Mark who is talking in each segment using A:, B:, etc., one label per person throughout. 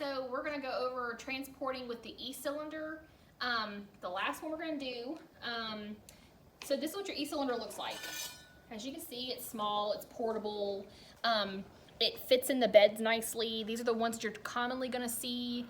A: so we're gonna go over transporting with the E-cylinder. The last one we're gonna do. So this is what your E-cylinder looks like. As you can see, it's small, it's portable. It fits in the beds nicely. These are the ones that you're commonly gonna see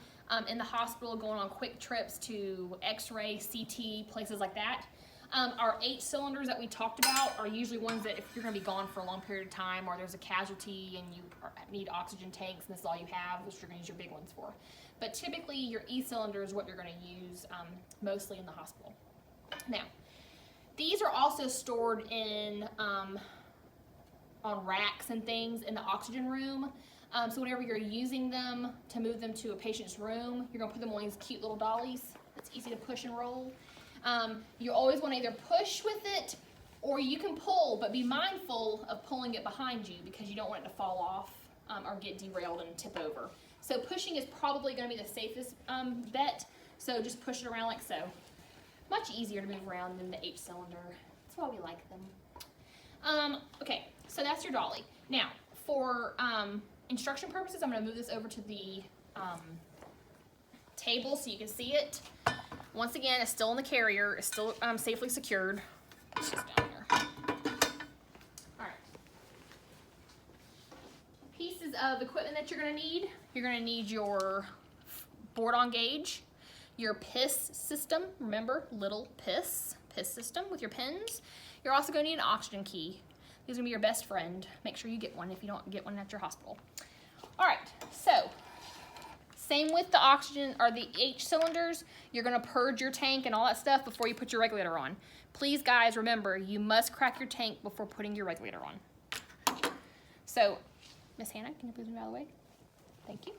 A: in the hospital going on quick trips to X-ray, CT, places like that. Our H cylinders that we talked about are usually ones that if you're gonna be gone for a long period of time or there's a casualty and you need oxygen tanks and this is all you have, which you're gonna use your big ones for. But typically your E-cylinder is what you're gonna use mostly in the hospital. Now, these are also stored in on racks and things in the oxygen room. So whenever you're using them to move them to a patient's room, you're gonna put them on these cute little dollies. It's easy to push and roll. You always want to either push with it or you can pull, but be mindful of pulling it behind you because you don't want it to fall off or get derailed and tip over. So pushing is probably going to be the safest bet. So just push it around like so. Much easier to move around than the H cylinder. That's why we like them. Okay, so that's your dolly. Now, for instruction purposes, I'm going to move this over to the table so you can see it. Once again, it's still in the carrier. It's still safely secured. It's just down here. All right. Pieces of equipment that you're going to need. You're going to need your board-on gauge, your PIS system. Remember, little PIS system with your pins. You're also going to need an oxygen key. These are going to be your best friend. Make sure you get one if you don't get one at your hospital. All right, so same with the oxygen or the H cylinders. You're gonna purge your tank and all that stuff before you put your regulator on. Please, guys, remember, you must crack your tank before putting your regulator on. So, Miss Hannah, can you please move out of the way? Thank you.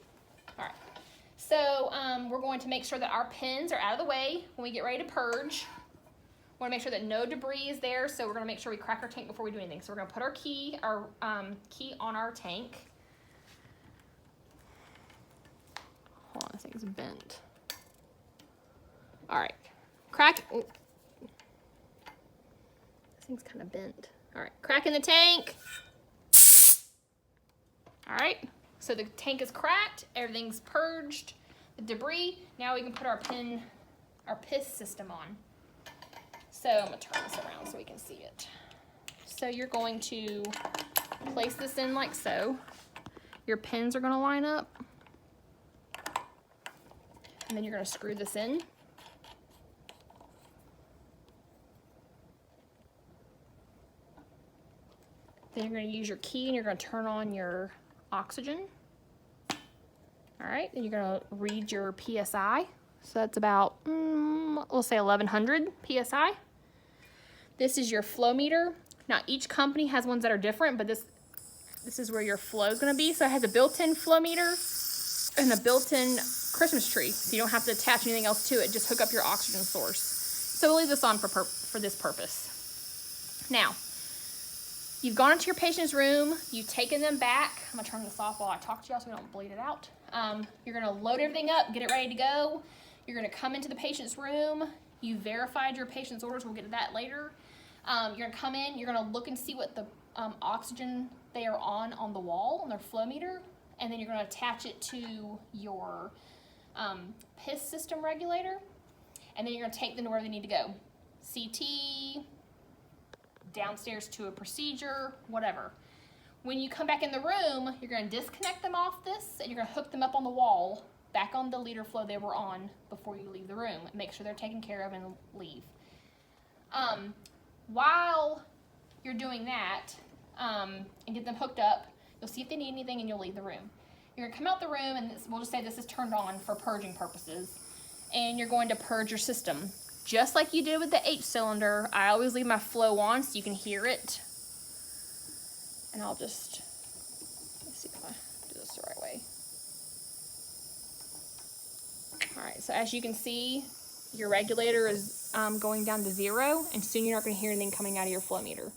A: All right. So, we're going to make sure that our pins are out of the way when we get ready to purge. We wanna make sure that no debris is there, so we're gonna make sure we crack our tank before we do anything. So we're gonna put our key on our tank. Hold on, this thing's bent. All right, crack. Oh. This thing's kind of bent. All right, crack in the tank. All right, so the tank is cracked. Everything's purged, the debris. Now we can put our PIS system on. So I'm gonna turn this around so we can see it. So you're going to place this in like so. Your pins are gonna line up. And then you're going to screw this in. Then you're going to use your key and you're going to turn on your oxygen. All right, then you're going to read your PSI. So that's about, we'll say 1100 PSI. This is your flow meter. Now each company has ones that are different, but this is where your flow is going to be. So it has a built-in flow meter and a built-in Christmas tree, so you don't have to attach anything else to it. Just hook up your oxygen source. So we'll leave this on for this purpose. Now, you've gone into your patient's room, you've taken them back. I'm gonna turn this off while I talk to y'all so we don't bleed it out. You're gonna load everything up, get it ready to go. You're gonna come into the patient's room. You verified your patient's orders, we'll get to that later. You're gonna come in, you're gonna look and see what the oxygen they are on the wall, on their flow meter, and then you're gonna attach it to your PIS system regulator, and then you're gonna take them to where they need to go. CT, downstairs to a procedure, whatever. When you come back in the room, you're gonna disconnect them off this, and you're gonna hook them up on the wall, back on the liter flow they were on before you leave the room. Make sure they're taken care of and leave. While you're doing that, and get them hooked up, you'll see if they need anything and you'll leave the room. You're gonna come out the room and we'll just say this is turned on for purging purposes, and you're going to purge your system. Just like you did with the H cylinder, I always leave my flow on so you can hear it. And I'll just, let's see if I do this the right way. All right, so as you can see, your regulator is going down to 0, and soon you're not gonna hear anything coming out of your flow meter.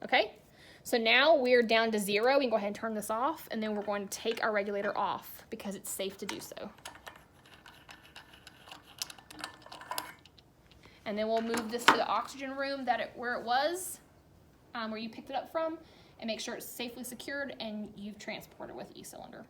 A: Okay? So now we're down to 0. We can go ahead and turn this off, and then we're going to take our regulator off because it's safe to do so. And then we'll move this to the oxygen room where it was, where you picked it up from, and make sure it's safely secured and you've transported with E-cylinder.